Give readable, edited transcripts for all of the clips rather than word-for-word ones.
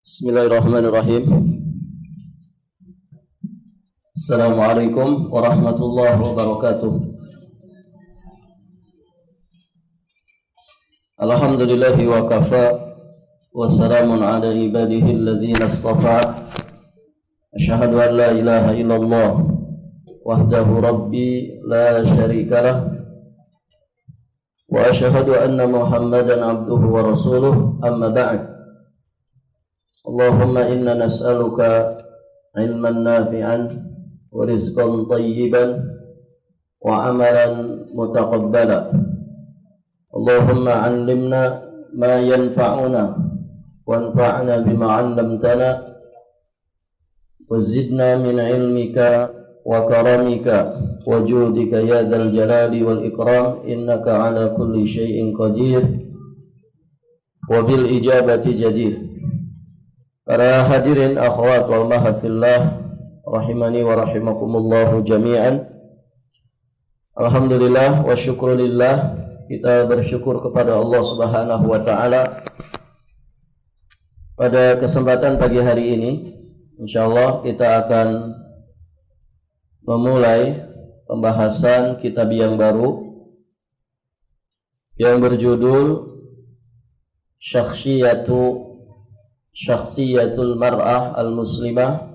Bismillahirrahmanirrahim. Assalamualaikum warahmatullahi wabarakatuh. Alhamdulillahi wa kafa wa salamun ala ibadihi alladhina istafa. Asyhadu an la ilaha illallah wahdahu rabbi la syarikalah wa asyhadu anna Muhammadan abduhu wa rasuluh, amma ba'd. Allahumma inna nas'aluka ilman nafi'an wa rizqan tayyiban wa amalan mutaqabbala. Allahumma 'allimna ma yanfa'una wanfa'na bima 'allamtana wa zidna min 'ilmika wa karamika wa judika ya dzal jalali wal ikram, innaka 'ala kulli syai'in qadir wa bil ijabati jadir. Para hadirin akhwat wal mahat fillah, rahimani wa rahimakumullahu jami'an. Alhamdulillah wa syukrulillah, kita bersyukur kepada Allah Subhanahu wa taala pada kesempatan pagi hari ini. Insyaallah kita akan memulai pembahasan kitab yang baru yang berjudul Syakhsiyatul mar'ah al-muslimah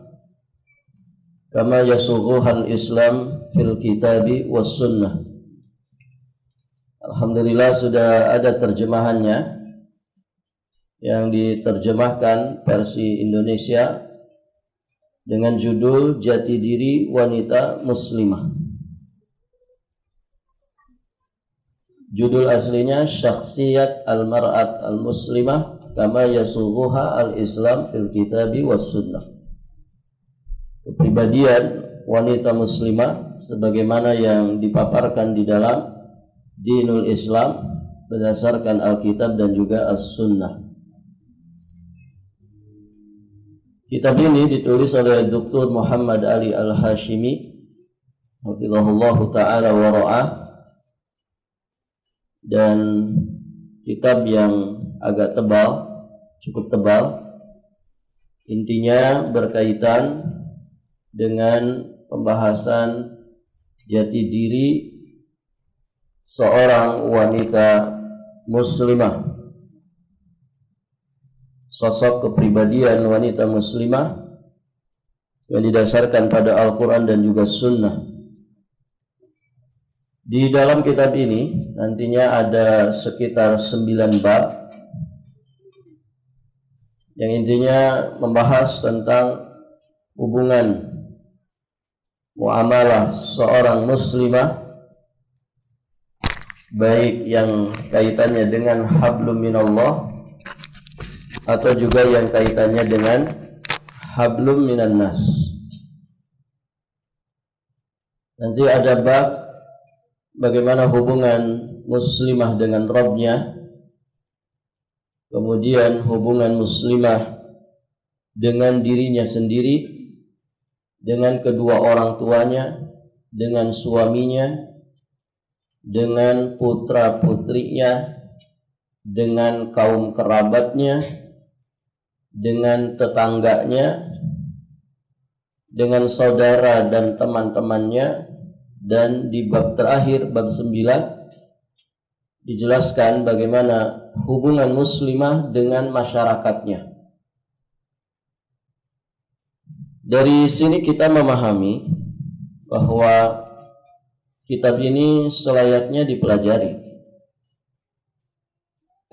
kama yasughuhal Islam fil kitabi was sunnah. Alhamdulillah sudah ada terjemahannya yang diterjemahkan versi Indonesia dengan judul Jati Diri Wanita Muslimah. Judul aslinya Syakhsiyat al-mar'at al-muslimah kama yasughuha al-Islam fil kitabi was sunnah. Kepribadian wanita muslimah sebagaimana yang dipaparkan di dalam dinul Islam berdasarkan Alkitab dan juga as-sunnah. Kitab ini ditulis oleh Dr. Muhammad Ali Al-Hashimi hafizahullahu ta'ala wa ra'ah, dan kitab yang agak tebal, cukup tebal. Intinya berkaitan dengan pembahasan jati diri seorang wanita muslimah, sosok kepribadian wanita muslimah yang didasarkan pada Al-Quran dan juga sunnah. Di dalam kitab ini nantinya ada sekitar 9 bab yang intinya membahas tentang hubungan muamalah seorang muslimah, baik yang kaitannya dengan hablum minallah atau juga yang kaitannya dengan hablum minan nas. Nanti ada bab bagaimana hubungan muslimah dengan Rabbnya, kemudian hubungan muslimah dengan dirinya sendiri, dengan kedua orang tuanya, dengan suaminya, dengan putra-putrinya, dengan kaum kerabatnya, dengan tetangganya, dengan saudara dan teman-temannya. Dan di bab terakhir, bab 9, dijelaskan bagaimana hubungan muslimah dengan masyarakatnya. Dari sini kita memahami bahwa kitab ini selayaknya dipelajari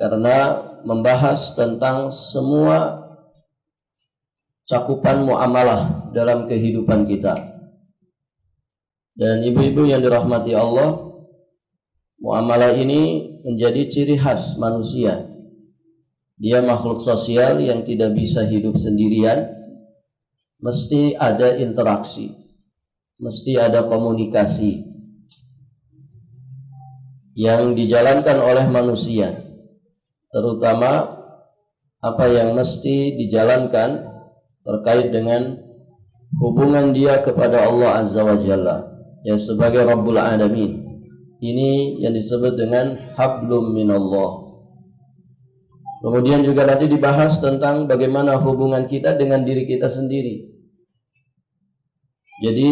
karena membahas tentang semua cakupan muamalah dalam kehidupan kita. Dan ibu-ibu yang dirahmati Allah, muamalah ini menjadi ciri khas manusia. Dia makhluk sosial yang tidak bisa hidup sendirian. Mesti ada interaksi, mesti ada komunikasi yang dijalankan oleh manusia, terutama apa yang mesti dijalankan terkait dengan hubungan dia kepada Allah Azza wa Jalla, ya, sebagai Rabbul Alamin. Ini yang disebut dengan hablum minallah. Kemudian juga nanti dibahas tentang bagaimana hubungan kita dengan diri kita sendiri. Jadi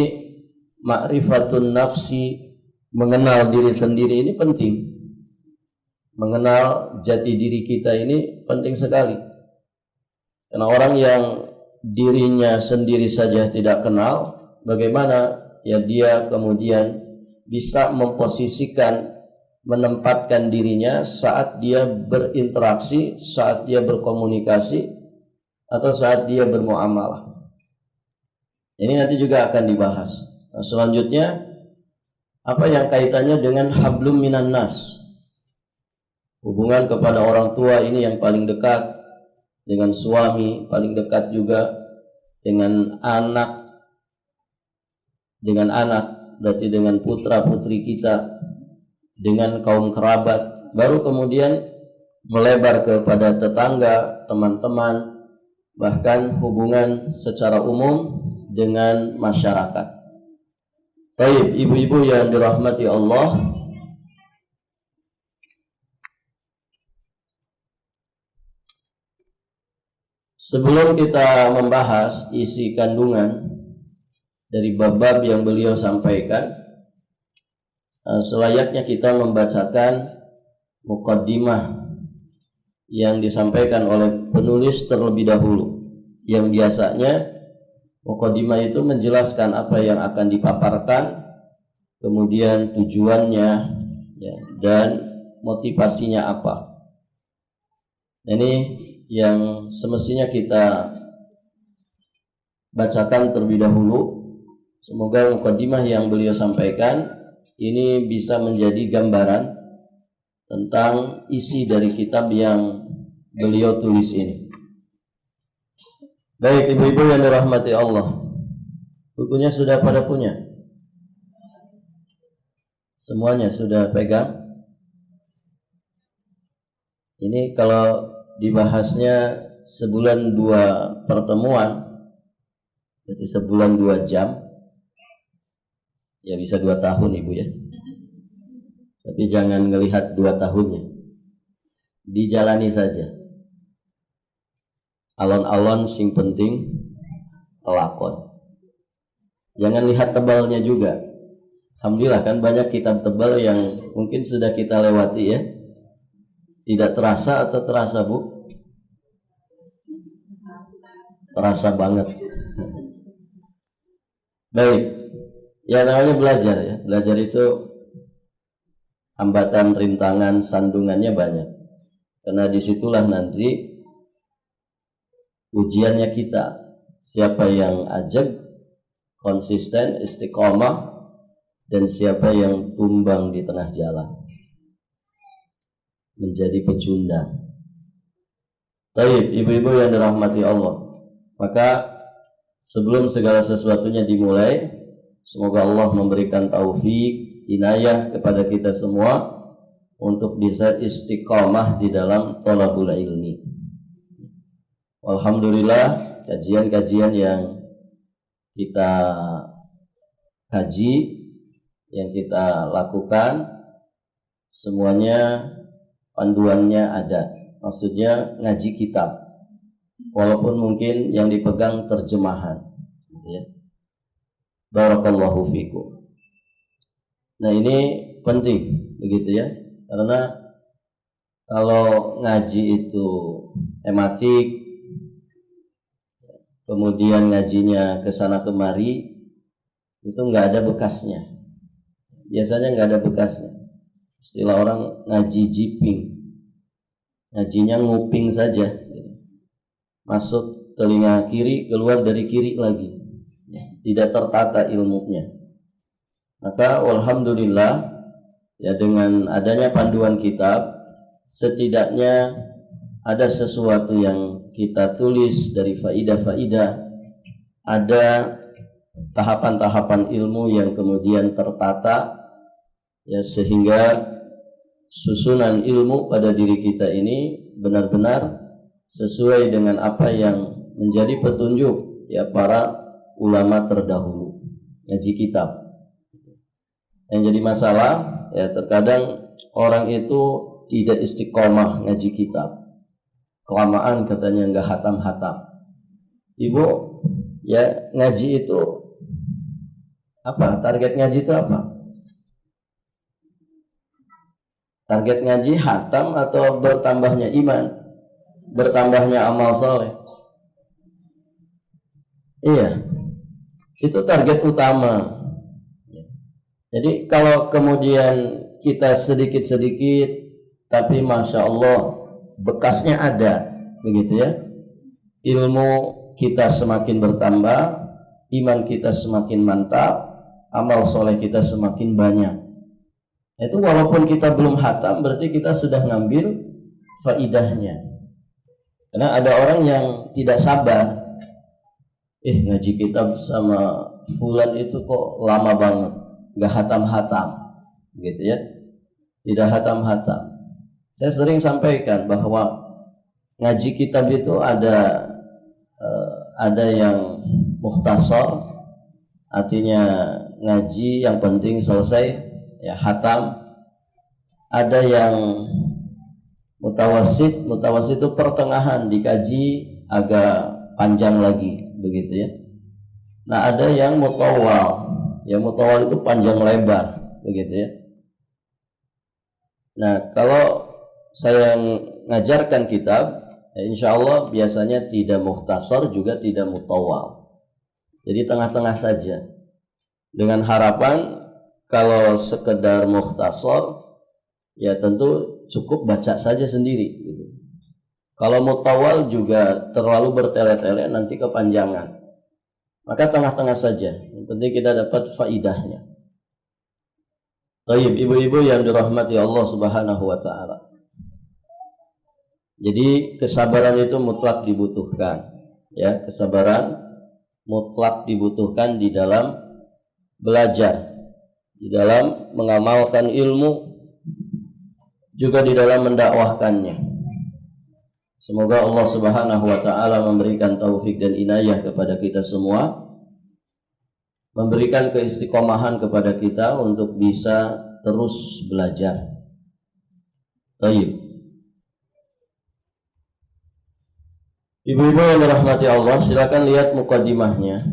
ma'rifatun nafsi, mengenal diri sendiri ini penting. Mengenal jati diri kita ini penting sekali. Karena orang yang dirinya sendiri saja tidak kenal, bagaimana ya dia kemudian bisa memposisikan, menempatkan dirinya saat dia berinteraksi, saat dia berkomunikasi, atau saat dia bermuamalah. Ini nanti juga akan dibahas. Nah, selanjutnya, apa yang kaitannya dengan hablum minan nas? Hubungan kepada orang tua ini yang paling dekat, dengan suami paling dekat juga, dengan anak, berarti dengan putra putri kita, dengan kaum kerabat, baru kemudian melebar kepada tetangga, teman-teman, bahkan hubungan secara umum dengan masyarakat. Baik, ibu-ibu yang dirahmati Allah, sebelum kita membahas isi kandungan dari bab-bab yang beliau sampaikan, selayaknya kita membacakan muqaddimah yang disampaikan oleh penulis terlebih dahulu, yang biasanya muqaddimah itu menjelaskan apa yang akan dipaparkan, kemudian tujuannya ya, dan motivasinya apa. Ini yang semestinya kita bacakan terlebih dahulu. Semoga muqaddimah yang beliau sampaikan ini bisa menjadi gambaran tentang isi dari kitab yang beliau tulis ini. Baik, ibu-ibu yang dirahmati Allah, bukunya sudah pada punya? Semuanya sudah pegang? Ini kalau dibahasnya sebulan 2 pertemuan, berarti sebulan 2 jam, ya bisa 2 tahun ibu ya. Tapi jangan ngelihat 2 tahunnya, dijalani saja. Alon-alon sing penting lakon. Jangan lihat tebalnya juga. Alhamdulillah kan banyak kitab tebal yang mungkin sudah kita lewati ya. Tidak terasa atau terasa bu? Terasa banget. Baik, ya namanya belajar ya. Belajar itu hambatan, rintangan, sandungannya banyak. Karena disitulah nanti ujiannya kita. Siapa yang ajak, konsisten, istiqomah, dan siapa yang tumbang di tengah jalan, menjadi pecundang. Baik, ibu-ibu yang dirahmati Allah, maka sebelum segala sesuatunya dimulai, semoga Allah memberikan taufik, inayah kepada kita semua untuk bisa istiqamah di dalam thalabul ilmi. Alhamdulillah, kajian-kajian yang kita kaji, yang kita lakukan, semuanya panduannya ada. Maksudnya ngaji kitab, walaupun mungkin yang dipegang terjemahan ya. Barakallahu fikum. Nah ini penting begitu ya, karena kalau ngaji itu tematik, kemudian ngajinya kesana kemari, itu nggak ada bekasnya. Biasanya nggak ada bekasnya. Istilah orang ngaji jiping, ngajinya nguping saja, masuk telinga kiri, keluar dari kiri lagi, tidak tertata ilmunya. Maka alhamdulillah ya, dengan adanya panduan kitab, setidaknya ada sesuatu yang kita tulis dari faidah-faidah, ada tahapan-tahapan ilmu yang kemudian tertata ya, sehingga susunan ilmu pada diri kita ini benar-benar sesuai dengan apa yang menjadi petunjuk ya para ulama terdahulu, ngaji kitab. Yang jadi masalah ya, terkadang orang itu tidak istiqomah ngaji kitab. kelamaan katanya nggak hatam-hatam. Ibu, ya ngaji itu apa? Target ngaji itu apa? Target ngaji hatam atau bertambahnya iman, bertambahnya amal soleh? Iya, itu target utama. Jadi kalau kemudian kita sedikit-sedikit, tapi Masya Allah bekasnya ada, begitu ya, ilmu kita semakin bertambah, iman kita semakin mantap, amal soleh kita semakin banyak. Itu walaupun kita belum hatam, berarti kita sudah ngambil faidahnya. Karena ada orang yang tidak sabar, ngaji kitab sama fulan itu kok lama banget, nggak hatam-hatam, gitu ya, tidak hatam-hatam. Saya sering sampaikan bahwa ngaji kitab itu ada yang mukhtasar, artinya ngaji yang penting selesai, ya hatam. Ada yang mutawassit itu pertengahan, dikaji agak panjang lagi, begitu ya. Nah ada yang mutawal, ya mutawal itu panjang lebar, begitu ya. Nah kalau saya ngajarkan kitab, ya insya Allah biasanya tidak mukhtasar juga tidak mutawal. Jadi tengah-tengah saja. Dengan harapan kalau sekedar mukhtasar, ya tentu cukup baca saja sendiri. Gitu. Kalau mutawal juga terlalu bertele-tele, nanti kepanjangan. Maka tengah-tengah saja. Yang penting kita dapat faidahnya. Baik, ibu-ibu yang dirahmati Allah Subhanahu wa Ta'ala. Jadi kesabaran itu mutlak dibutuhkan, ya, kesabaran mutlak dibutuhkan di dalam belajar, di dalam mengamalkan ilmu, juga di dalam mendakwahkannya. Semoga Allah Subhanahu wa Ta'ala memberikan taufik dan inayah kepada kita semua, memberikan keistiqomahan kepada kita untuk bisa terus belajar. Baik. Ibu-ibu yang dirahmati Allah, silakan lihat mukadimahnya.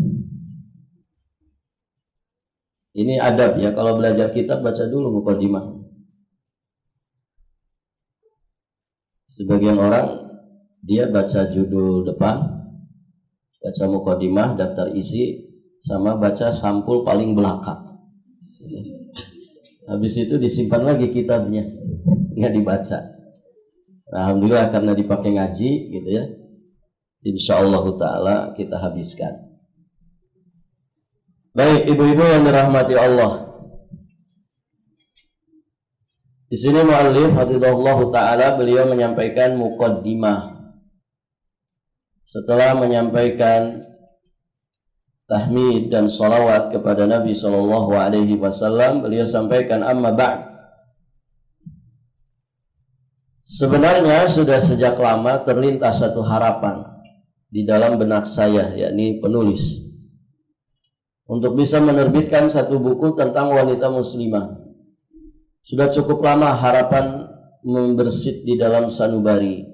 Ini adab ya, kalau belajar kitab baca dulu mukadimah. Sebagian orang dia baca judul depan, baca mukadimah, daftar isi, sama baca sampul paling belakang. Habis itu disimpan lagi kitabnya, nggak dibaca. Nah, alhamdulillah karena dipakai ngaji, gitu ya. InsyaAllah ta'ala kita habiskan. Baik, ibu-ibu yang dirahmati Allah. Di sini muallif hafizahullah ta'ala beliau menyampaikan muqaddimah. Setelah menyampaikan tahmid dan salawat kepada Nabi SAW, beliau sampaikan amma ba'd. Sebenarnya sudah sejak lama terlintas satu harapan di dalam benak saya, yakni penulis, untuk bisa menerbitkan satu buku tentang wanita muslimah. Sudah cukup lama harapan membersit di dalam sanubari,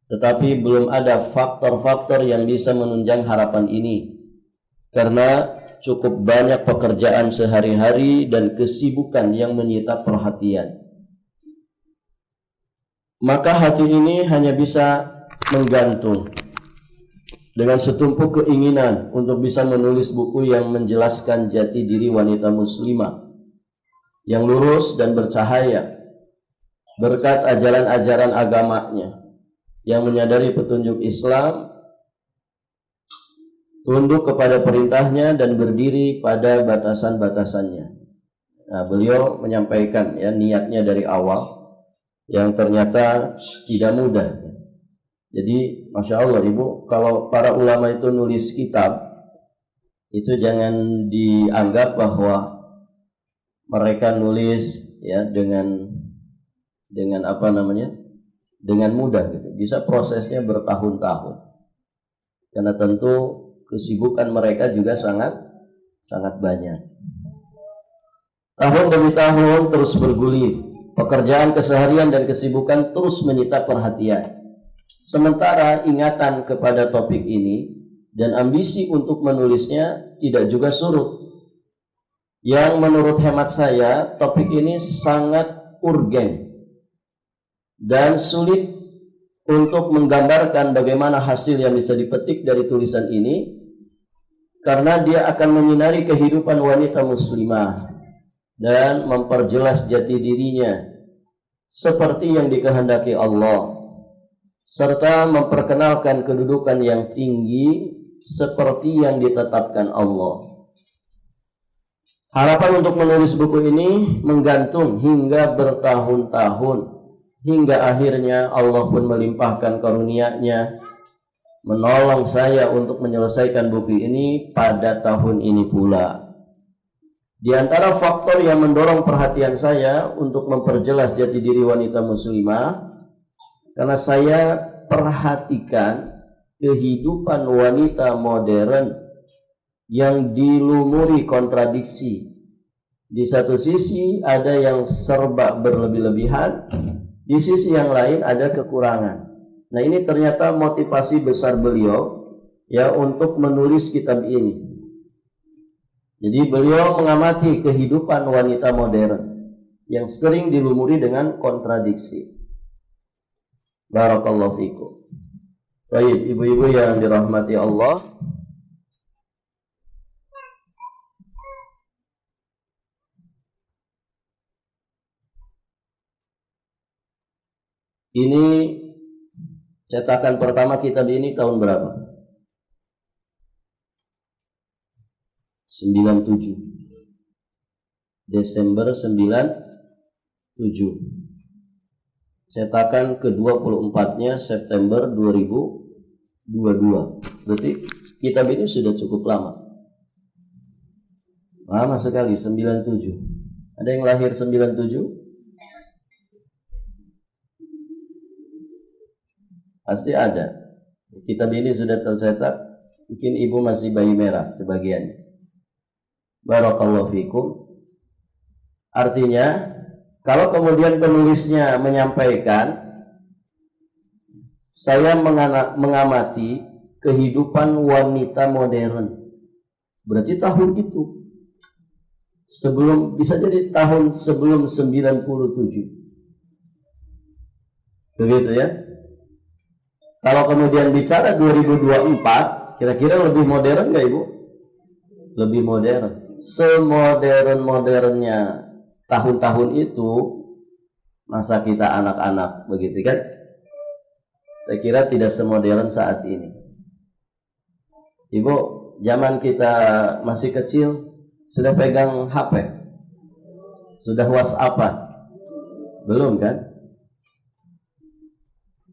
tetapi belum ada faktor-faktor yang bisa menunjang harapan ini, karena cukup banyak pekerjaan sehari-hari dan kesibukan yang menyita perhatian. Maka hati ini hanya bisa menggantung dengan setumpuk keinginan untuk bisa menulis buku yang menjelaskan jati diri wanita muslimah yang lurus dan bercahaya berkat ajaran-ajaran agamanya, yang menyadari petunjuk Islam, tunduk kepada perintahnya dan berdiri pada batasan-batasannya. Nah, beliau menyampaikan ya niatnya dari awal yang ternyata tidak mudah. Jadi Masya Allah ibu, kalau para ulama itu nulis kitab, itu jangan dianggap bahwa mereka nulis ya dengan apa namanya, dengan mudah gitu. Bisa prosesnya bertahun-tahun, karena tentu kesibukan mereka juga sangat banyak. Tahun demi tahun terus bergulir, pekerjaan keseharian dan kesibukan terus menyita perhatian, Sementara ingatan kepada topik ini dan ambisi untuk menulisnya tidak juga surut. Yang menurut hemat saya, topik ini sangat urgen dan sulit untuk menggambarkan bagaimana hasil yang bisa dipetik dari tulisan ini, karena dia akan menyinari kehidupan wanita muslimah dan memperjelas jati dirinya seperti yang dikehendaki Allah, serta memperkenalkan kedudukan yang tinggi seperti yang ditetapkan Allah. Harapan untuk menulis buku ini menggantung hingga bertahun-tahun, hingga akhirnya Allah pun melimpahkan karunia-Nya menolong saya untuk menyelesaikan buku ini pada tahun ini pula. Di antara faktor yang mendorong perhatian saya untuk memperjelas jati diri wanita muslimah, karena saya perhatikan kehidupan wanita modern yang dilumuri kontradiksi. Di satu sisi ada yang serba berlebih-lebihan, di sisi yang lain ada kekurangan. Nah, ini ternyata motivasi besar beliau ya untuk menulis kitab ini. Jadi beliau mengamati kehidupan wanita modern yang sering dilumuri dengan kontradiksi. Barakallahu fikum. Baik, ibu-ibu yang dirahmati Allah, ini cetakan pertama kitab ini tahun berapa? 97. Desember 97. Cetakan ke-24-nya September 2022. Berarti kitab ini sudah cukup lama. Lama sekali, 97. Ada yang lahir 97? Pasti ada. Kitab ini sudah tercetak, mungkin ibu masih bayi merah sebagiannya. Barakallahu fikum. Artinya, kalau kemudian penulisnya menyampaikan, saya mengamati kehidupan wanita modern. Berarti tahun itu, sebelum, bisa jadi tahun sebelum 97. Begitu ya. Kalau kemudian bicara 2024, kira-kira lebih modern nggak ibu? Lebih modern. Semodern-modernnya tahun-tahun itu, masa kita anak-anak, begitu kan? Saya kira tidak semodern saat ini. Ibu, zaman kita masih kecil, sudah pegang HP? Sudah WhatsApp-an? Belum kan?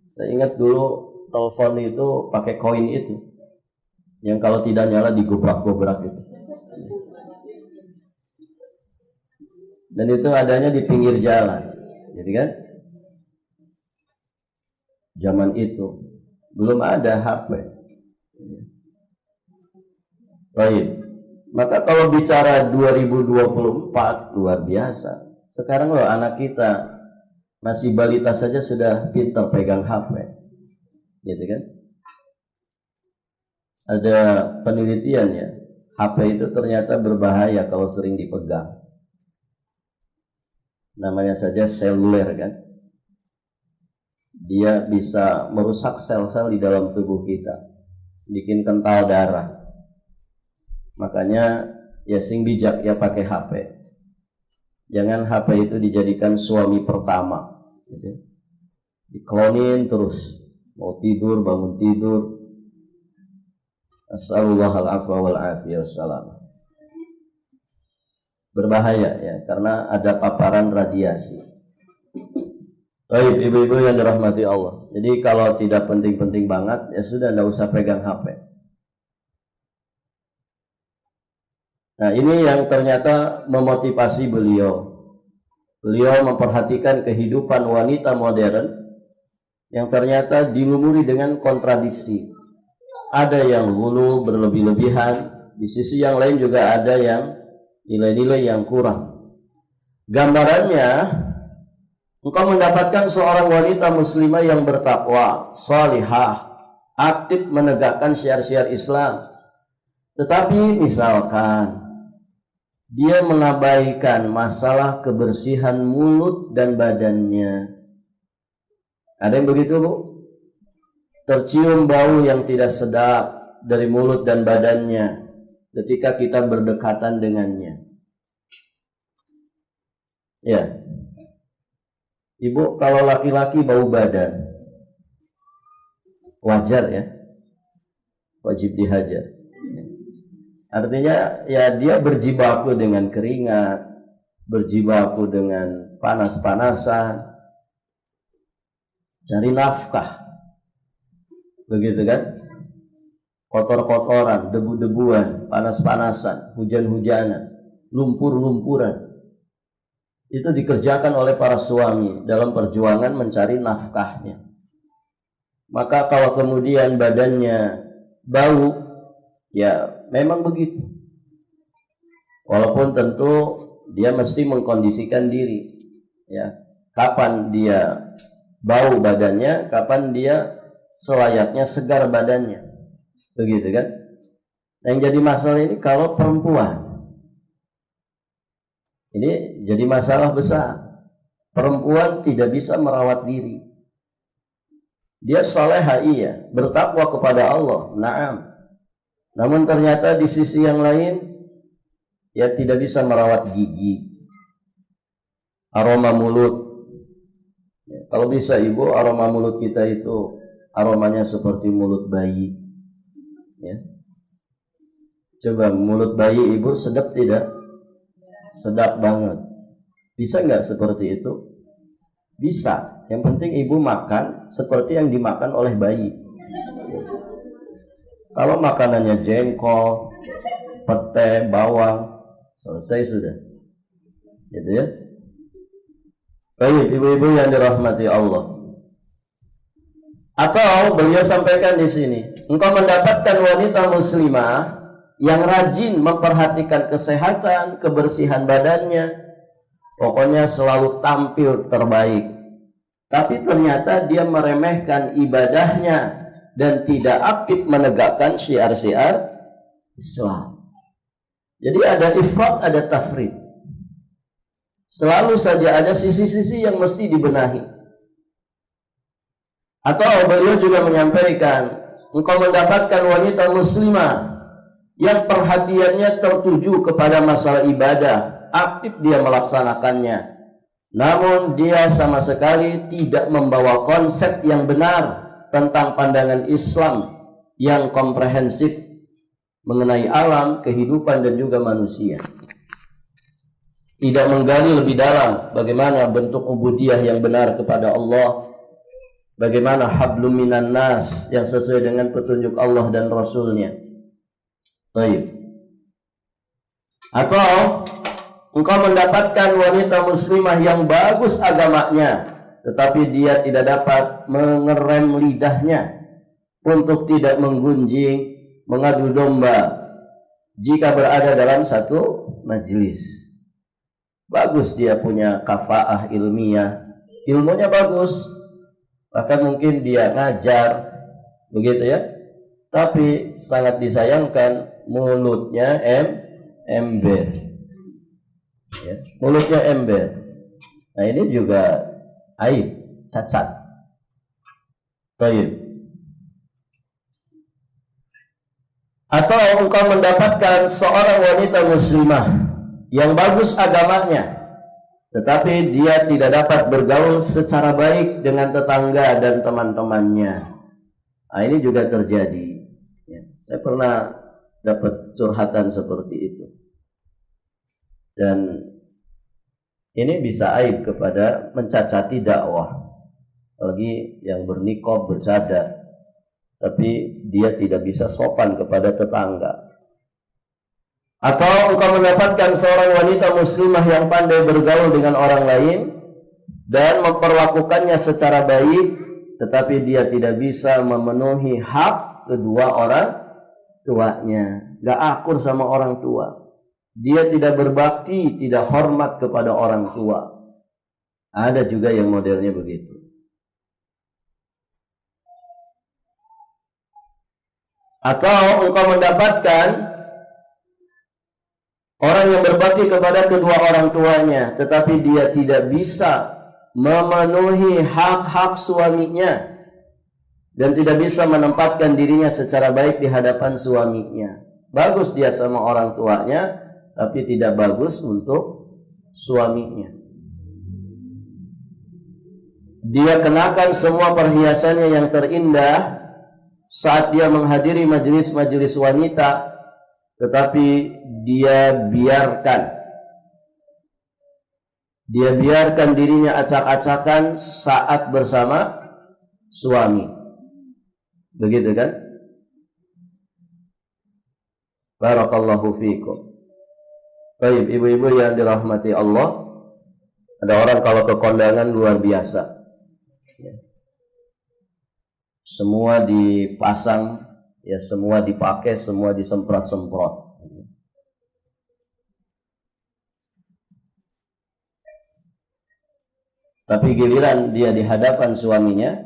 Saya ingat dulu telepon itu pakai koin itu, yang kalau tidak nyala digobrak-gobrak itu. Dan itu adanya di pinggir jalan, gitu kan? Zaman itu belum ada HP. Baik. Maka kalau bicara 2024 luar biasa. Sekarang loh anak kita masih balita saja sudah pintar pegang HP. Gitu kan? Ada penelitian ya, HP itu ternyata berbahaya kalau sering dipegang. Namanya saja seluler kan. Dia bisa merusak sel-sel di dalam tubuh kita, bikin kental darah. Makanya ya sing bijak ya pakai HP. Jangan HP itu dijadikan suami pertama gitu. Diklonin terus, mau tidur bangun tidur. As'alullah al-afwa wal-afiyah wassalam. Berbahaya ya, karena ada paparan radiasi. Baik, ibu-ibu yang dirahmati Allah. Jadi kalau tidak penting-penting banget, ya sudah, tidak usah pegang HP. Nah, ini yang ternyata memotivasi beliau. Beliau memperhatikan kehidupan wanita modern yang ternyata dilumuri dengan kontradiksi. Ada yang ghulu, berlebih-lebihan, di sisi yang lain juga ada yang nilai-nilai yang kurang. Gambarannya, engkau mendapatkan seorang wanita muslimah yang bertakwa, salihah, aktif menegakkan syiar-syiar Islam. Tetapi misalkan dia mengabaikan masalah kebersihan mulut dan badannya. Ada yang begitu, Bu? Tercium bau yang tidak sedap dari mulut dan badannya ketika kita berdekatan dengannya. Ya. Ibu, kalau laki-laki bau badan, wajar ya? Wajib dihajar. Artinya ya dia berjibaku dengan keringat, berjibaku dengan panas-panasan, cari nafkah. Begitu kan? Kotor-kotoran, debu-debuan, panas-panasan, hujan-hujanan, lumpur-lumpuran. Itu dikerjakan oleh para suami dalam perjuangan mencari nafkahnya. Maka kalau kemudian badannya bau, ya memang begitu. Walaupun tentu dia mesti mengkondisikan diri. Ya, kapan dia bau badannya, kapan dia selayaknya segar badannya. Begitu kan? Yang jadi masalah ini kalau perempuan. Ini jadi masalah besar. Perempuan tidak bisa merawat diri. Dia salehah iya, bertakwa kepada Allah, na'am. Namun ternyata di sisi yang lain, ya tidak bisa merawat gigi, aroma mulut. Ya, kalau bisa ibu, aroma mulut kita itu aromanya seperti mulut bayi. Ya. Coba mulut bayi ibu sedap tidak? Sedap banget. Bisa nggak seperti itu? Bisa. Yang penting ibu makan seperti yang dimakan oleh bayi. Kalau makanannya jengkol, pete, bawang, selesai sudah. Gitu ya. Baik, ibu-ibu yang dirahmati Allah. Atau beliau sampaikan di sini, engkau mendapatkan wanita muslimah yang rajin memperhatikan kesehatan, kebersihan badannya, pokoknya selalu tampil terbaik. Tapi ternyata dia meremehkan ibadahnya dan tidak aktif menegakkan syiar-syiar Islam. Jadi ada ifrat, ada tafrid. Selalu saja ada sisi-sisi yang mesti dibenahi. Atau beliau juga menyampaikan, engkau mendapatkan wanita muslimah yang perhatiannya tertuju kepada masalah ibadah, aktif dia melaksanakannya. Namun dia sama sekali tidak membawa konsep yang benar tentang pandangan Islam yang komprehensif mengenai alam, kehidupan dan juga manusia. Tidak menggali lebih dalam bagaimana bentuk ubudiyah yang benar kepada Allah, bagaimana hablum minan nas yang sesuai dengan petunjuk Allah dan Rasulnya. Baik. Atau engkau mendapatkan wanita muslimah yang bagus agamanya, tetapi dia tidak dapat mengerem lidahnya untuk tidak menggunjing, mengadu domba jika berada dalam satu majelis. Bagus dia punya kafaah ilmiah, ilmunya bagus, bahkan mungkin dia ngajar, begitu ya. Tapi sangat disayangkan mulutnya ember. Ya, mulutnya ember. Nah ini juga aib, cacat. Baik. Atau engkau mendapatkan seorang wanita muslimah yang bagus agamanya, tetapi dia tidak dapat bergaul secara baik dengan tetangga dan teman-temannya. Nah ini juga terjadi. Ya, saya pernah dapat curhatan seperti itu. Dan ini bisa aib kepada mencacati dakwah, apalagi yang berniqab, bercadar, tapi dia tidak bisa sopan kepada tetangga. Atau engkau mendapatkan seorang wanita muslimah yang pandai bergaul dengan orang lain dan memperlakukannya secara baik, tetapi dia tidak bisa memenuhi hak kedua orang tuanya, gak akur sama orang tua. Dia tidak berbakti, tidak hormat kepada orang tua. Ada juga yang modelnya begitu. Atau engkau mendapatkan orang yang berbakti kepada kedua orang tuanya, tetapi dia tidak bisa memenuhi hak-hak suaminya dan tidak bisa menempatkan dirinya secara baik di hadapan suaminya. Bagus dia sama orang tuanya, tapi tidak bagus untuk suaminya. Dia kenakan semua perhiasannya yang terindah saat dia menghadiri majelis-majelis wanita, tetapi dia biarkan dirinya acak-acakan saat bersama suami. Begitu kan? Barakallahu fiikum. Baik, ibu-ibu yang dirahmati Allah, ada orang kalau ke kondangan luar biasa. Semua dipasang, ya semua dipakai, semua disemprot-semprot. Tapi giliran dia di hadapan suaminya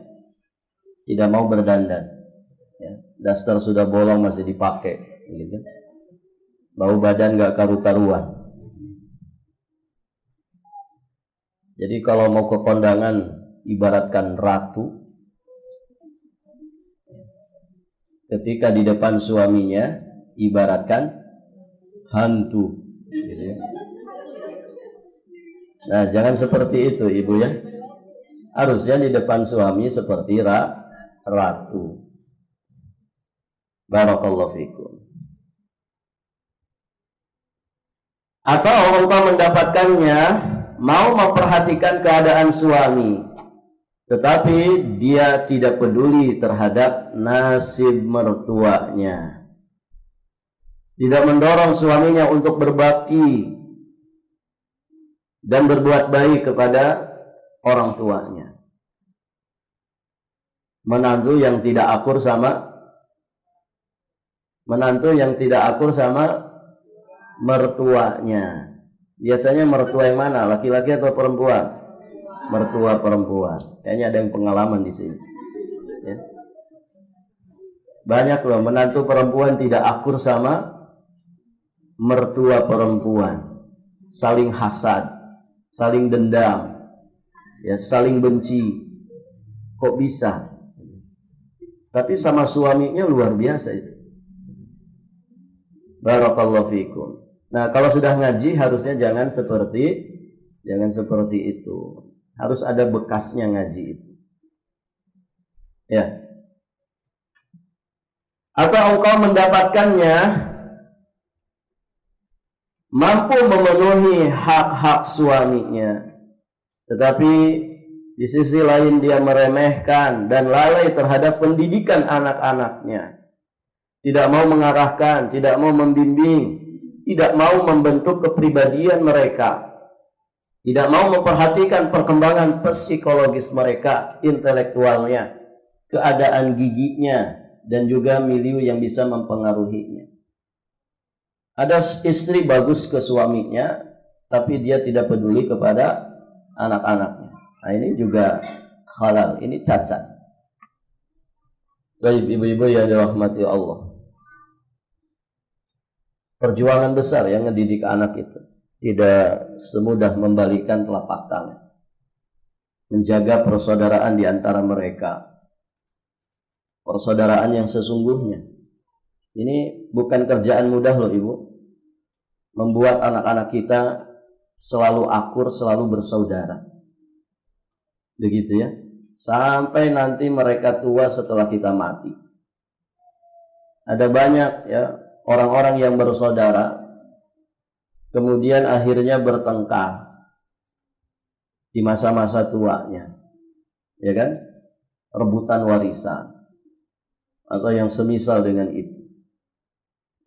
tidak mau berdandan. Ya, daster sudah bolong masih dipakai, gitu. Bau badan gak karu-karuan. Jadi kalau mau ke kondangan ibaratkan ratu, ketika di depan suaminya ibaratkan hantu, gitu ya. Nah, jangan seperti itu, ibu ya. Harusnya di depan suami seperti ratu. Barakallahu fikum. Atau engkau mendapatkannya mau memperhatikan keadaan suami, tetapi dia tidak peduli terhadap nasib mertuanya. Tidak mendorong suaminya untuk berbakti dan berbuat baik kepada orang tuanya. Menantu yang tidak akur sama mertuanya. Biasanya mertua yang mana? Laki-laki atau perempuan? Mertua perempuan. Kayaknya ada yang pengalaman di sini. Ya. Banyak loh menantu perempuan tidak akur sama mertua perempuan. Saling hasad, saling dendam, ya, saling benci. Kok bisa? Tapi sama suaminya luar biasa itu. Barakallahu fikum. Nah, kalau sudah ngaji harusnya jangan seperti itu. Harus ada bekasnya ngaji itu. Ya. Atau engkau mendapatkannya mampu memenuhi hak-hak suaminya, tetapi di sisi lain dia meremehkan dan lalai terhadap pendidikan anak-anaknya. Tidak mau mengarahkan, tidak mau membimbing, tidak mau membentuk kepribadian mereka, tidak mau memperhatikan perkembangan psikologis mereka, intelektualnya, keadaan giginya, dan juga milieu yang bisa mempengaruhinya. Ada istri bagus ke suaminya, tapi dia tidak peduli kepada anak-anaknya. Nah, ini juga halal, ini cacat. Baik, ibu-ibu yang dirahmati Allah. Perjuangan besar yang ngedidik anak itu. Tidak semudah membalikan telapak tangan. Menjaga persaudaraan di antara mereka. Persaudaraan yang sesungguhnya. Ini bukan kerjaan mudah loh, ibu. Membuat anak-anak kita selalu akur, selalu bersaudara. Begitu ya. Sampai nanti mereka tua setelah kita mati. Ada banyak ya orang-orang yang bersaudara, kemudian akhirnya bertengkar di masa-masa tuanya, ya kan? Rebutan warisan atau yang semisal dengan itu.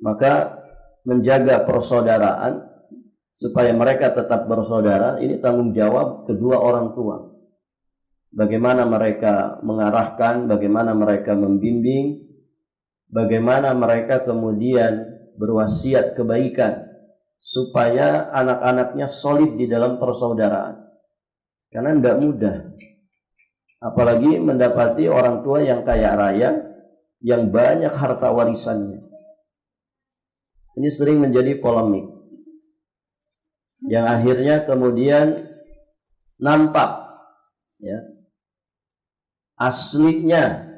Maka menjaga persaudaraan supaya mereka tetap bersaudara, ini tanggung jawab kedua orang tua. Bagaimana mereka mengarahkan, bagaimana mereka membimbing, bagaimana mereka kemudian berwasiat kebaikan supaya anak-anaknya solid di dalam persaudaraan. Karena tidak mudah. Apalagi mendapati orang tua yang kaya raya, yang banyak harta warisannya. Ini sering menjadi polemik. Yang akhirnya kemudian nampak ya, aslinya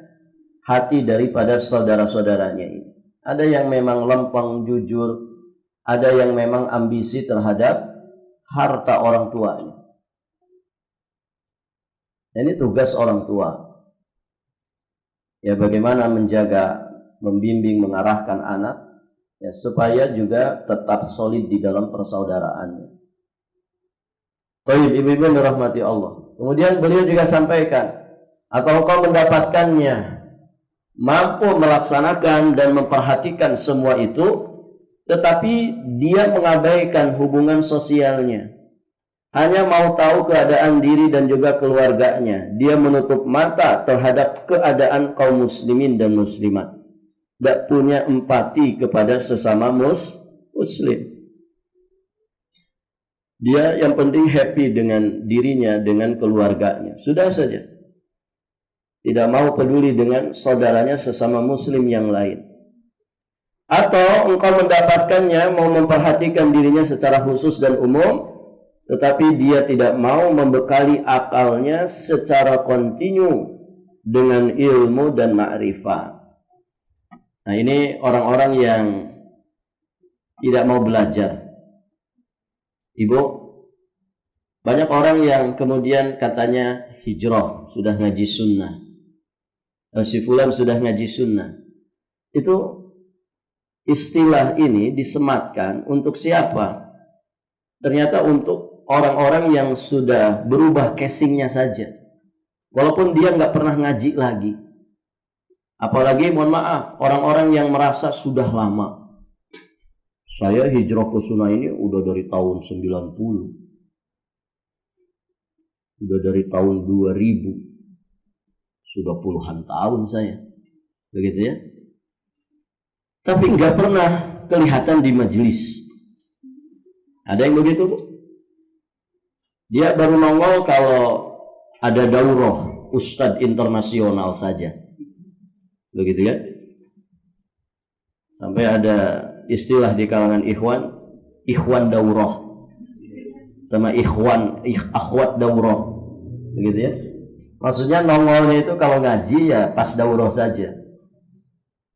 hati daripada saudara-saudaranya ini. Ada yang memang lempeng jujur, ada yang memang ambisi terhadap harta orang tuanya. Ini tugas orang tua. Ya, bagaimana menjaga, membimbing, mengarahkan anak ya, supaya juga tetap solid di dalam persaudaraannya. Baik, ibu-ibu yang dirahmati Allah. Kemudian beliau juga sampaikan, atau kau mendapatkannya, mampu melaksanakan dan memperhatikan semua itu, tetapi dia mengabaikan hubungan sosialnya. Hanya mau tahu keadaan diri dan juga keluarganya. Dia menutup mata terhadap keadaan kaum muslimin dan muslimat. Tidak punya empati kepada sesama muslim. Dia yang penting happy dengan dirinya, dengan keluarganya. Sudah saja. Tidak mau peduli dengan saudaranya sesama muslim yang lain. Atau engkau mendapatkannya, mau memperhatikan dirinya secara khusus dan umum, tetapi dia tidak mau membekali akalnya secara kontinu dengan ilmu dan ma'rifat. Nah, ini orang-orang yang tidak mau belajar. Ibu, banyak orang yang kemudian katanya hijrah, sudah ngaji sunnah. Si fulan sudah ngaji sunnah. Itu istilah ini disematkan untuk siapa? Ternyata untuk orang-orang yang sudah berubah casingnya saja. Walaupun dia nggak pernah ngaji lagi. Apalagi mohon maaf, orang-orang yang merasa sudah lama. Saya hijrah ke sunnah ini udah dari tahun 90. Udah dari tahun 2000. Sudah puluhan tahun saya. Begitu ya. Tapi nggak pernah kelihatan di majelis. Ada yang begitu, Bu? Dia baru nongol kalau ada daurah ustadz internasional saja. Begitu ya. Sampai ada istilah di kalangan ikhwan daurah. Sama akhwat daurah. Begitu ya. Maksudnya nongolnya itu kalau ngaji ya pas daurah saja.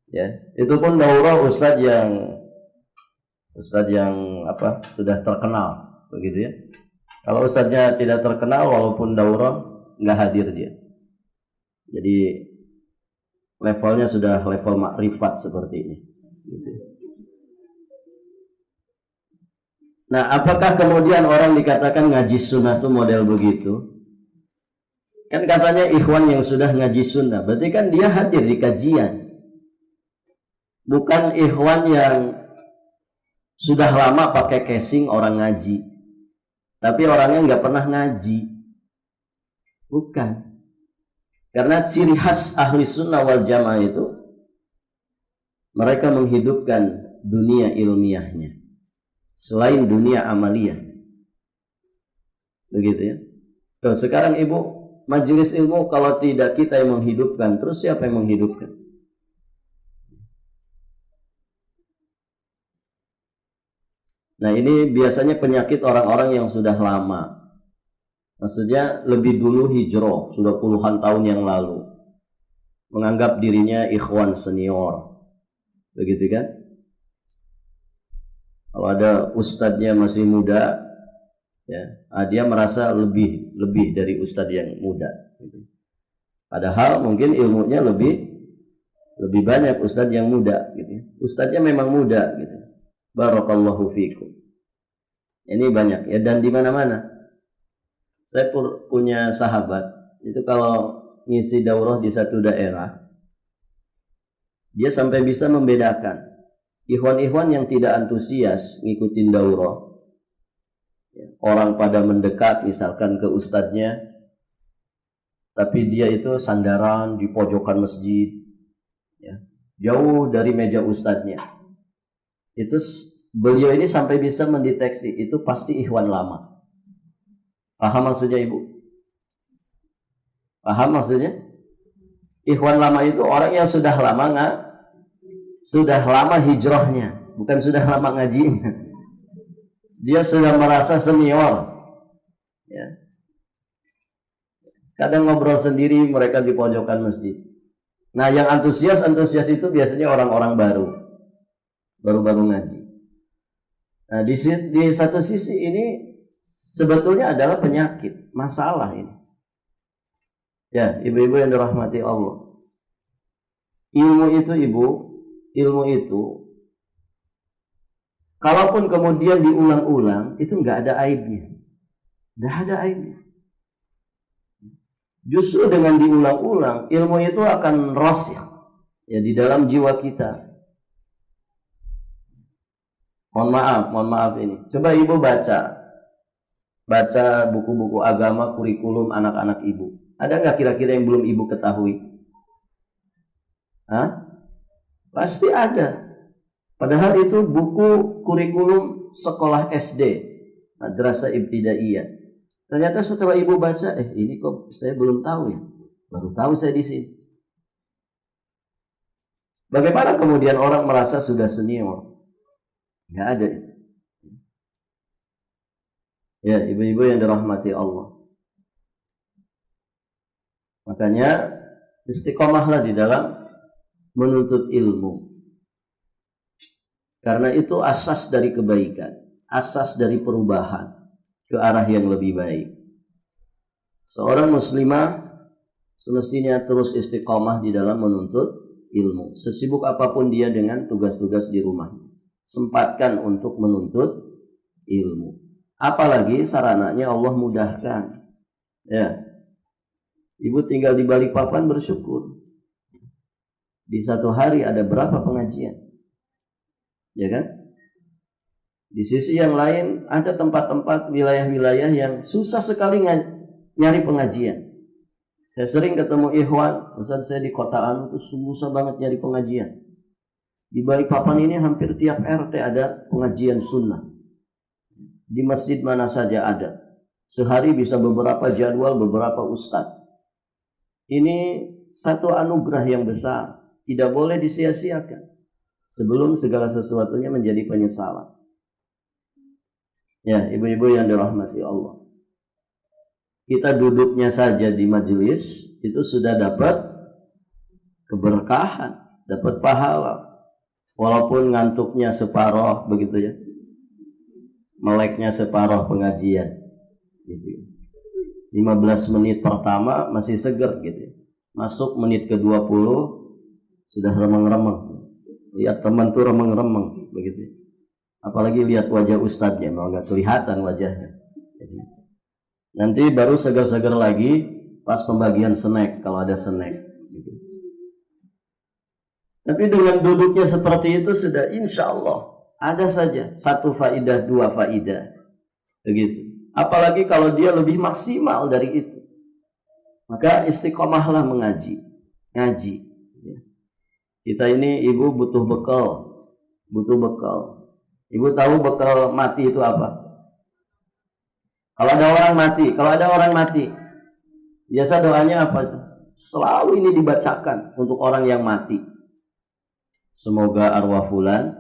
Ya, itu pun daurah ustadz yang sudah terkenal, begitu ya. Kalau ustadznya tidak terkenal, walaupun daurah nggak hadir dia. Jadi levelnya sudah level makrifat seperti ini. Gitu. Nah, apakah kemudian orang dikatakan ngaji sunnah itu model begitu? Kan katanya ikhwan yang sudah ngaji sunnah, berarti kan dia hadir di kajian. Bukan ikhwan yang sudah lama pakai casing orang ngaji, tapi orangnya nggak pernah ngaji. Bukan. Karena ciri khas ahli sunnah wal jamaah itu, mereka menghidupkan dunia ilmiahnya selain dunia amaliyah. Begitu ya. Tuh, sekarang ibu, majelis ilmu kalau tidak kita yang menghidupkan, terus siapa yang menghidupkan? Nah, ini biasanya penyakit orang-orang yang sudah lama. Maksudnya lebih dulu hijrah, sudah puluhan tahun yang lalu. Menganggap dirinya ikhwan senior. Begitu kan? Kalau ada ustadznya masih muda, ya, dia merasa lebih dari ustadz yang muda. Gitu. Padahal mungkin ilmunya lebih banyak ustadz yang muda. Gitu. Ustadznya memang muda. Gitu. Barakallahu fikum. Ini banyak ya, dan di mana-mana. Saya punya sahabat itu kalau ngisi daurah di satu daerah, dia sampai bisa membedakan ikhwan-ikhwan yang tidak antusias ngikutin daurah. Orang pada mendekat misalkan ke ustadznya, tapi dia itu sandaran di pojokan masjid, ya, jauh dari meja ustadznya. Itu beliau ini sampai bisa mendeteksi itu pasti ikhwan lama. Paham maksudnya ibu? Paham maksudnya? Ikhwan lama itu orang yang sudah lama hijrahnya, bukan sudah lama ngajinya. Dia sudah merasa senior. Ya. Kadang ngobrol sendiri mereka di pojokan masjid. Nah, yang antusias itu biasanya orang-orang baru ngaji. Nah, di satu sisi ini sebetulnya adalah penyakit, masalah ini. Ya, ibu-ibu yang dirahmati Allah. Ilmu itu kalaupun kemudian diulang-ulang, itu nggak ada aibnya. Nggak ada aibnya. Justru dengan diulang-ulang, ilmu itu akan rasikh ya di dalam jiwa kita. Mohon maaf ini. Coba ibu baca buku-buku agama, kurikulum anak-anak ibu. Ada nggak kira-kira yang belum ibu ketahui? Hah? Pasti ada. Padahal itu buku kurikulum sekolah SD, madrasah ibtidaiyah. Ternyata setelah ibu baca, ini kok saya belum tahu ya. Baru tahu saya di sini. Bagaimana kemudian orang merasa sudah senior? Nggak ada itu. Ya, ibu-ibu yang dirahmati Allah. Makanya istiqomahlah di dalam menuntut ilmu. Karena itu asas dari kebaikan, asas dari perubahan ke arah yang lebih baik. Seorang muslimah semestinya terus istiqomah di dalam menuntut ilmu. Sesibuk apapun dia dengan tugas-tugas di rumahnya, sempatkan untuk menuntut ilmu. Apalagi sarananya Allah mudahkan. Ya, ibu tinggal di Balikpapan bersyukur. Di satu hari ada berapa pengajian? Ya kan? Di sisi yang lain ada tempat-tempat wilayah-wilayah yang susah sekali nyari pengajian. Saya sering ketemu ikhwan, Ustaz saya di kota Anu itu susah banget nyari pengajian. Di Balikpapan ini hampir tiap RT ada pengajian sunnah. Di masjid mana saja ada. Sehari bisa beberapa jadwal, beberapa ustadz. Ini satu anugerah yang besar, tidak boleh disia-siakan. Sebelum segala sesuatunya menjadi penyesalan. Ya, ibu-ibu yang dirahmati Allah. Kita duduknya saja di majelis itu sudah dapat keberkahan, dapat pahala. Walaupun ngantuknya separoh begitu ya. Meleknya separoh pengajian. Gitu. 15 menit pertama masih seger gitu. Masuk menit ke-20 sudah remeng-remeng. Lihat teman tuh remeng-remeng begitu. Apalagi lihat wajah ustadznya, mau nggak kelihatan wajahnya. Jadi, nanti baru segar-segar lagi pas pembagian snack kalau ada snack. Gitu. Tapi dengan duduknya seperti itu sudah insya Allah ada saja satu faidah, dua faidah, begitu. Apalagi kalau dia lebih maksimal dari itu, maka istiqomahlah mengaji, ngaji. Kita ini ibu butuh bekal. Ibu tahu bekal mati itu apa? Kalau ada orang mati, biasa doanya apa itu? Selalu ini dibacakan untuk orang yang mati. Semoga arwah fulan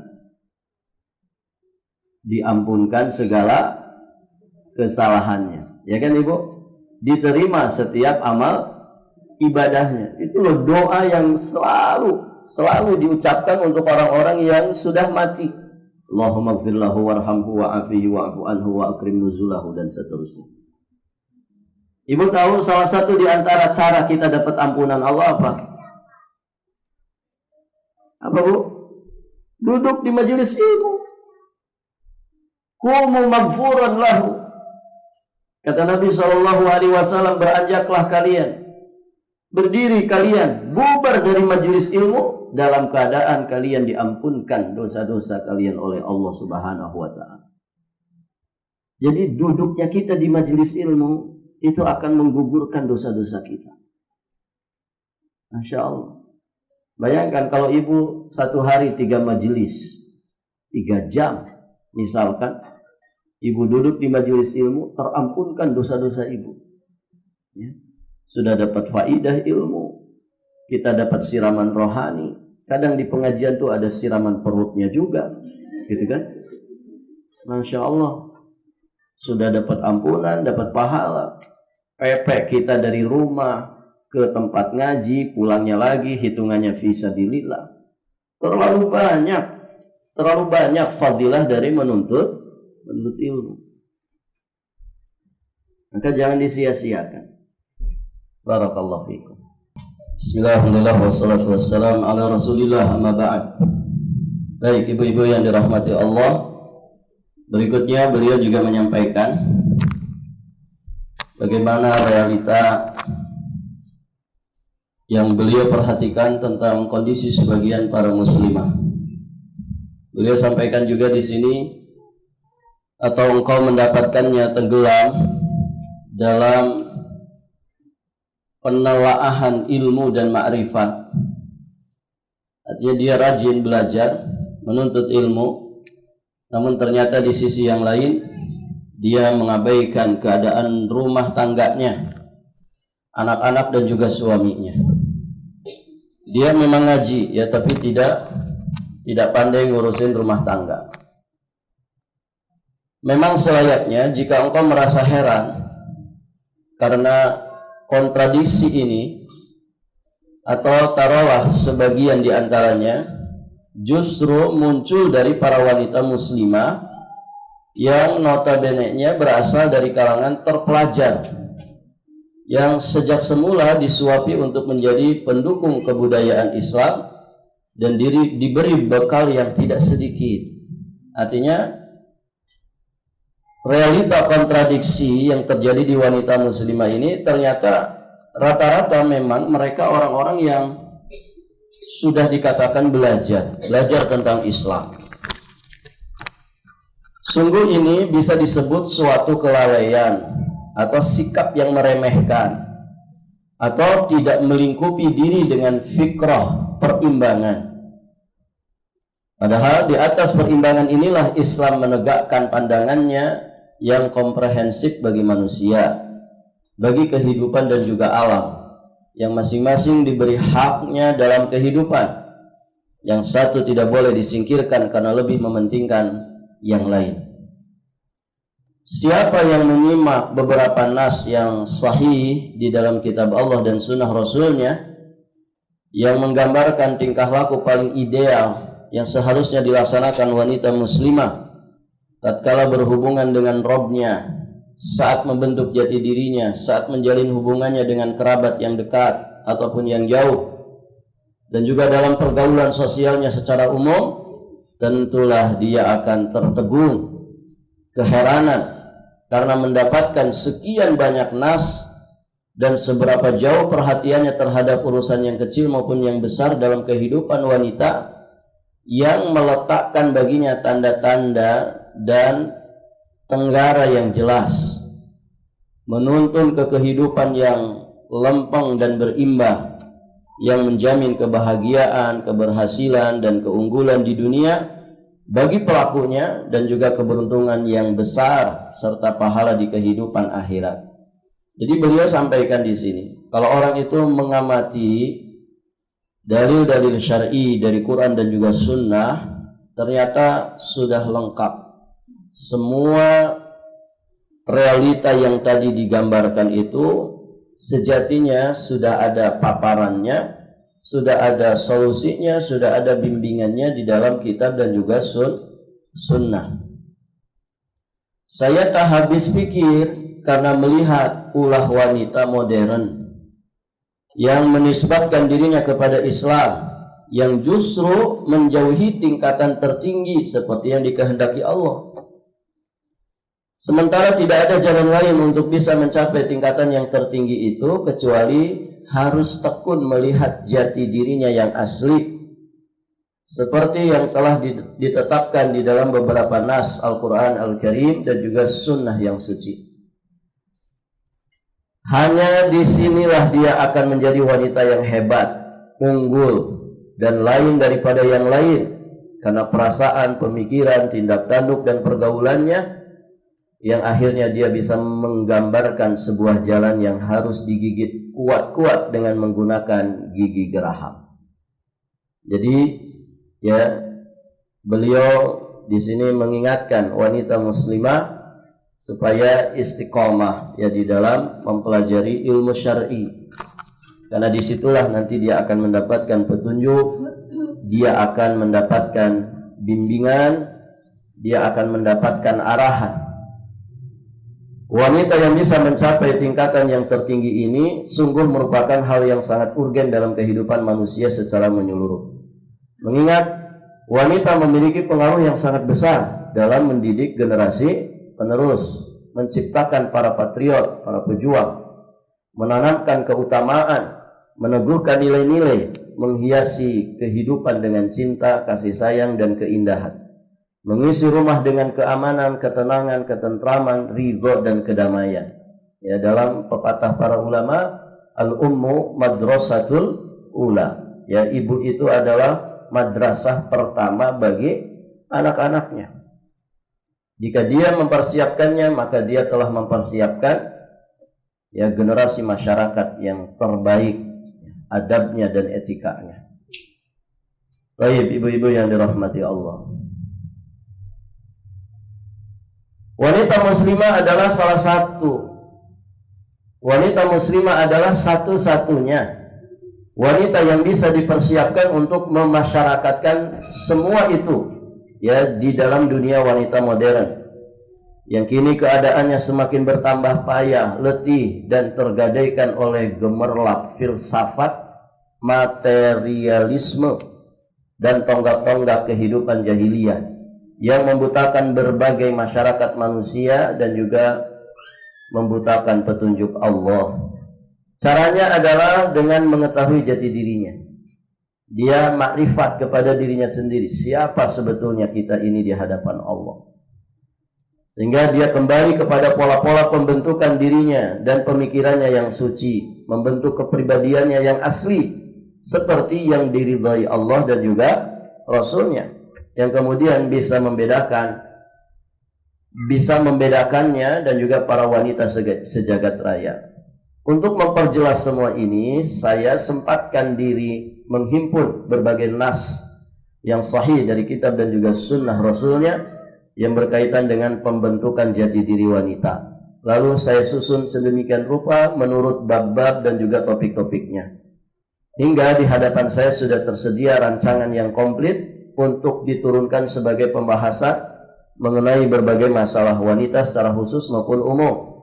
diampunkan segala kesalahannya. Ya kan ibu? Diterima setiap amal ibadahnya. Itu loh doa yang selalu diucapkan untuk orang-orang yang sudah mati. Allahumma gfir lahu warhamhu wa'afihi wa'fu anhu wa akrim nuzulahu dan seterusnya. Ibu tahu salah satu di antara cara kita dapat ampunan Allah apa? Apa bu? Duduk di majelis ilmu. Qumu maghfuran lahu. Kata Nabi SAW, beranjaklah kalian, berdiri kalian, bubar dari majelis ilmu dalam keadaan kalian diampunkan dosa-dosa kalian oleh Allah Subhanahu wa taala. Jadi duduknya kita di majelis ilmu itu akan menggugurkan dosa-dosa kita. Masya Allah. Bayangkan kalau ibu satu hari 3 majelis, 3 jam misalkan, ibu duduk di majelis ilmu, terampunkan dosa-dosa ibu. Ya. sudah dapat faidah ilmu, kita dapat siraman rohani. Kadang di pengajian tuh ada siraman perutnya juga, gitu kan? Masya Allah, sudah dapat ampunan, dapat pahala. Pepek kita dari rumah ke tempat ngaji, pulangnya lagi, hitungannya fisabilillah. Terlalu banyak fadilah dari menuntut ilmu. Maka jangan disia-siakan. Barakallahu fikum. Bismillahirrahmanirrahim. Wassalatu wassalamu ala Rasulillah, amma ba'd. Baik, ibu-ibu yang dirahmati Allah, berikutnya beliau juga menyampaikan bagaimana realita yang beliau perhatikan tentang kondisi sebagian para muslimah. Beliau sampaikan juga di sini, atau engkau mendapatkannya tenggelam dalam penelaahan ilmu dan ma'rifat. Artinya dia rajin belajar, menuntut ilmu, namun ternyata di sisi yang lain dia mengabaikan keadaan rumah tangganya, anak-anak dan juga suaminya. Dia memang ngaji ya, tapi tidak pandai ngurusin rumah tangga. Memang selayaknya jika engkau merasa heran karena kontradiksi ini, atau taruhlah sebagian di antaranya justru muncul dari para wanita muslimah yang notabene-nya berasal dari kalangan terpelajar, yang sejak semula disuapi untuk menjadi pendukung kebudayaan Islam dan diberi bekal yang tidak sedikit. Artinya realita kontradiksi yang terjadi di wanita muslimah ini ternyata rata-rata memang mereka orang-orang yang sudah dikatakan belajar tentang Islam. Sungguh ini bisa disebut suatu kelalaian atau sikap yang meremehkan atau tidak melingkupi diri dengan fikrah perimbangan. Padahal di atas perimbangan inilah Islam menegakkan pandangannya yang komprehensif bagi manusia, bagi kehidupan dan juga alam, yang masing-masing diberi haknya dalam kehidupan. Yang satu tidak boleh disingkirkan karena lebih mementingkan yang lain. Siapa yang menyimak beberapa nas yang sahih di dalam kitab Allah dan sunnah Rasulnya yang menggambarkan tingkah laku paling ideal yang seharusnya dilaksanakan wanita muslimah tatkala berhubungan dengan Robnya, saat membentuk jati dirinya, saat menjalin hubungannya dengan kerabat yang dekat ataupun yang jauh, dan juga dalam pergaulan sosialnya secara umum, tentulah dia akan tertegun keheranan karena mendapatkan sekian banyak nas dan seberapa jauh perhatiannya terhadap urusan yang kecil maupun yang besar dalam kehidupan wanita, yang meletakkan baginya tanda-tanda dan tenggara yang jelas, menuntun ke kehidupan yang lempeng dan berimbang, yang menjamin kebahagiaan, keberhasilan dan keunggulan di dunia bagi pelakunya, dan juga keberuntungan yang besar serta pahala di kehidupan akhirat. Jadi beliau sampaikan di sini, kalau orang itu mengamati dalil-dalil syar'i dari Quran dan juga sunnah, ternyata sudah lengkap semua realita yang tadi digambarkan itu. Sejatinya sudah ada paparannya, sudah ada solusinya, sudah ada bimbingannya di dalam kitab dan juga sunnah. Saya tak habis pikir karena melihat ulah wanita modern yang menisbatkan dirinya kepada Islam, yang justru menjauhi tingkatan tertinggi seperti yang dikehendaki Allah. Sementara tidak ada jalan lain untuk bisa mencapai tingkatan yang tertinggi itu kecuali harus tekun melihat jati dirinya yang asli, seperti yang telah ditetapkan di dalam beberapa nas Al-Quran Al-Karim dan juga sunnah yang suci. Hanya disinilah dia akan menjadi wanita yang hebat, unggul, dan lain daripada yang lain, karena perasaan, pemikiran, tindak tanduk dan pergaulannya yang akhirnya dia bisa menggambarkan sebuah jalan yang harus digigit kuat-kuat dengan menggunakan gigi geraham. Jadi ya, beliau di sini mengingatkan wanita muslimah supaya istiqomah ya di dalam mempelajari ilmu syar'i. Karena disitulah nanti dia akan mendapatkan petunjuk, dia akan mendapatkan bimbingan, dia akan mendapatkan arahan. Wanita yang bisa mencapai tingkatan yang tertinggi ini sungguh merupakan hal yang sangat urgen dalam kehidupan manusia secara menyeluruh. Mengingat wanita memiliki pengaruh yang sangat besar dalam mendidik generasi penerus, menciptakan para patriot, para pejuang, menanamkan keutamaan, meneguhkan nilai-nilai, menghiasi kehidupan dengan cinta, kasih sayang, dan keindahan, mengisi rumah dengan keamanan, ketenangan, ketentraman, ridho, dan kedamaian. Ya, dalam pepatah para ulama, al-ummu madrasatul ula. Ya, ibu itu adalah madrasah pertama bagi anak-anaknya. Jika dia mempersiapkannya, maka dia telah mempersiapkan ya generasi masyarakat yang terbaik, adabnya dan etikanya. Baik, ibu-ibu yang dirahmati Allah. Wanita muslimah adalah salah satu. Wanita muslimah adalah satu-satunya wanita yang bisa dipersiapkan untuk memasyarakatkan semua itu ya di dalam dunia wanita modern yang kini keadaannya semakin bertambah payah, letih, dan tergadaikan oleh gemerlap filsafat, materialisme, dan tonggak-tonggak kehidupan jahiliyah yang membutakan berbagai masyarakat manusia dan juga membutakan petunjuk Allah. Caranya adalah dengan mengetahui jati dirinya. Dia makrifat kepada dirinya sendiri, siapa sebetulnya kita ini di hadapan Allah. Sehingga dia kembali kepada pola-pola pembentukan dirinya dan pemikirannya yang suci, membentuk kepribadiannya yang asli seperti yang diridhai Allah dan juga Rasulnya, yang kemudian bisa membedakannya dan juga para wanita sejagat raya. Untuk memperjelas semua ini, saya sempatkan diri menghimpun berbagai nas yang sahih dari kitab dan juga sunnah Rasulnya yang berkaitan dengan pembentukan jati diri wanita. Lalu saya susun sedemikian rupa menurut bab-bab dan juga topik-topiknya. Hingga di hadapan saya sudah tersedia rancangan yang komplit untuk diturunkan sebagai pembahasan mengenai berbagai masalah wanita secara khusus maupun umum.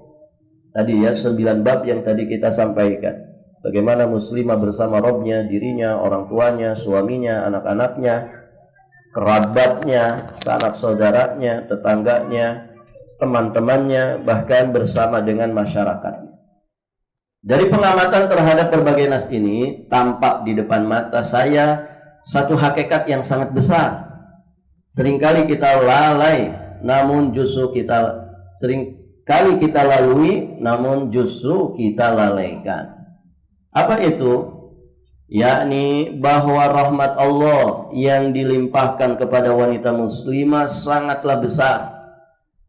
Tadi ya 9 bab yang tadi kita sampaikan. Bagaimana muslimah bersama Rabbnya, dirinya, orang tuanya, suaminya, anak-anaknya, kerabatnya, sanak saudaranya, tetangganya, teman-temannya, bahkan bersama dengan masyarakat. Dari pengamatan terhadap berbagai nas ini, tampak di depan mata saya satu hakikat yang sangat besar. Seringkali kita lalai, namun justru kita lalui, namun justru kita lalaikan. Apa itu? Yakni bahwa rahmat Allah yang dilimpahkan kepada wanita muslimah sangatlah besar.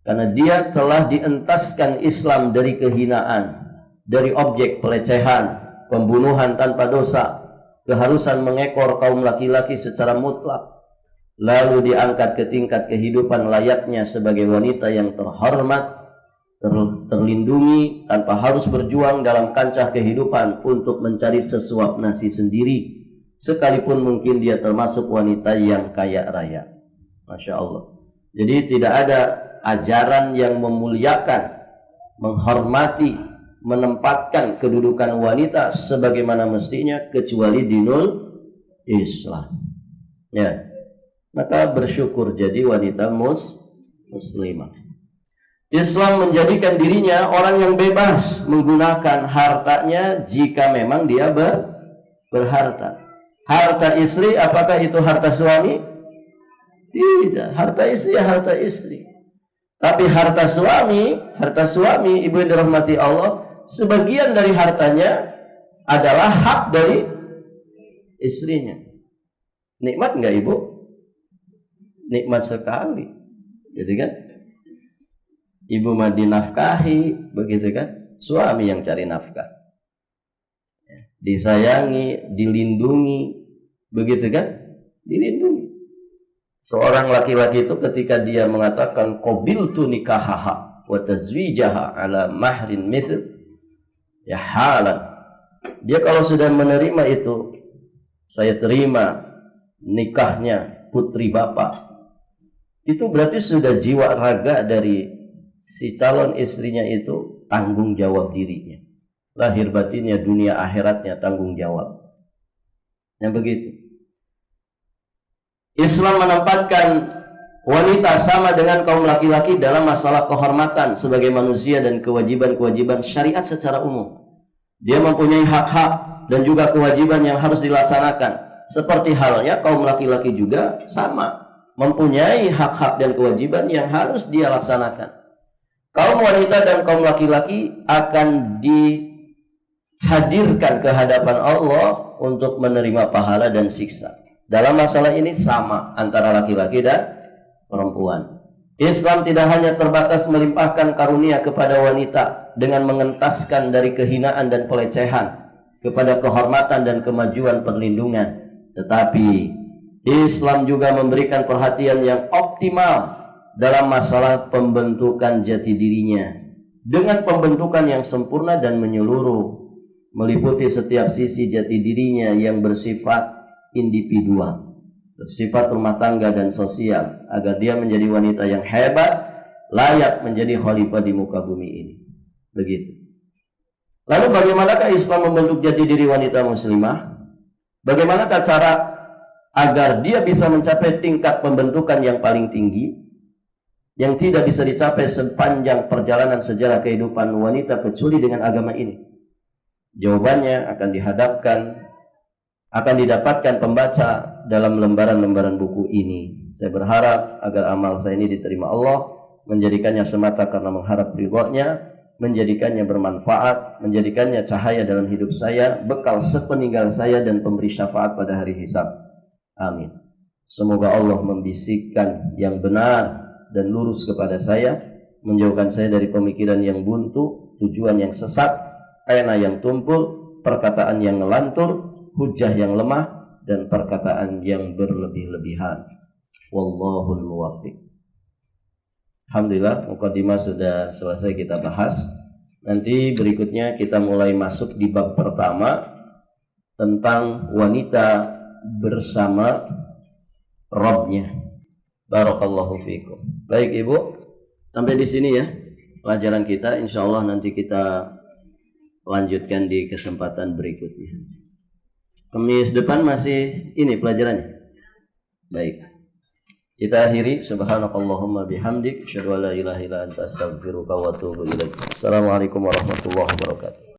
Karena dia telah dientaskan Islam dari kehinaan, dari objek pelecehan, pembunuhan tanpa dosa, keharusan mengekor kaum laki-laki secara mutlak, lalu diangkat ke tingkat kehidupan layaknya sebagai wanita yang terhormat, terlindungi tanpa harus berjuang dalam kancah kehidupan untuk mencari sesuap nasi sendiri, sekalipun mungkin dia termasuk wanita yang kaya raya. Masya Allah. Jadi tidak ada ajaran yang memuliakan, menghormati, menempatkan kedudukan wanita sebagaimana mestinya kecuali dinul Islam. Ya, maka bersyukur jadi wanita muslimah. Islam menjadikan dirinya orang yang bebas menggunakan hartanya jika memang dia berharta. Harta istri, apakah itu harta suami? Tidak, harta istri ya harta istri. Tapi harta suami, ibu yang dirahmati Allah, sebagian dari hartanya adalah hak dari istrinya. Nikmat enggak ibu? Nikmat sekali. Jadi kan? Ibu mah dinafkahi, begitu kan? Suami yang cari nafkah. Disayangi, dilindungi, begitu kan? Dilindungi. Seorang laki-laki itu ketika dia mengatakan qabiltu nikahaha wa tazwijaha ala mahrin mithl, ya halan. Dia kalau sudah menerima itu, saya terima nikahnya putri bapak, itu berarti sudah jiwa raga dari si calon istrinya itu tanggung jawab dirinya. Lahir batinnya, dunia akhiratnya tanggung jawab. Yang begitu. Islam menempatkan wanita sama dengan kaum laki-laki dalam masalah kehormatan sebagai manusia dan kewajiban-kewajiban syariat secara umum. Dia mempunyai hak-hak dan juga kewajiban yang harus dilaksanakan. Seperti halnya kaum laki-laki juga sama, mempunyai hak-hak dan kewajiban yang harus dia laksanakan. Kaum wanita dan kaum laki-laki akan dihadirkan ke hadapan Allah untuk menerima pahala dan siksa. Dalam masalah ini sama antara laki-laki dan perempuan. Islam tidak hanya terbatas melimpahkan karunia kepada wanita dengan mengentaskan dari kehinaan dan pelecehan kepada kehormatan dan kemajuan perlindungan, tetapi Islam juga memberikan perhatian yang optimal dalam masalah pembentukan jati dirinya dengan pembentukan yang sempurna dan menyeluruh, meliputi setiap sisi jati dirinya yang bersifat individual, bersifat rumah tangga dan sosial, agar dia menjadi wanita yang hebat, layak menjadi khalifah di muka bumi ini. Begitu. Lalu bagaimanakah Islam membentuk jati diri wanita muslimah? Bagaimanakah cara agar dia bisa mencapai tingkat pembentukan yang paling tinggi, yang tidak bisa dicapai sepanjang perjalanan sejarah kehidupan wanita kecuali dengan agama ini? Jawabannya akan didapatkan pembaca dalam lembaran-lembaran buku ini. Saya berharap agar amal saya ini diterima Allah, menjadikannya semata karena mengharap ridhonya, menjadikannya bermanfaat, menjadikannya cahaya dalam hidup saya, bekal sepeninggal saya dan pemberi syafaat pada hari hisab. Amin. Semoga Allah membisikkan yang benar dan lurus kepada saya, menjauhkan saya dari pemikiran yang buntu, tujuan yang sesat, pena yang tumpul, perkataan yang ngelantur, hujah yang lemah, dan perkataan yang berlebih-lebihan. Wallahul muwaffiq. Alhamdulillah, mukadimah sudah selesai kita bahas. Nanti berikutnya kita mulai masuk di bab pertama tentang wanita bersama Rabbnya. Barakallahu fikum. Baik Ibu, sampai di sini ya pelajaran kita. Insya Allah nanti kita lanjutkan di kesempatan berikutnya. Kamis depan masih ini pelajarannya. Baik. Kita akhiri. Subhanakallahumma bihamdik, asyhadu an la ilaha illa anta, astaghfiruka wa atubu ilaik. Assalamualaikum warahmatullahi wabarakatuh.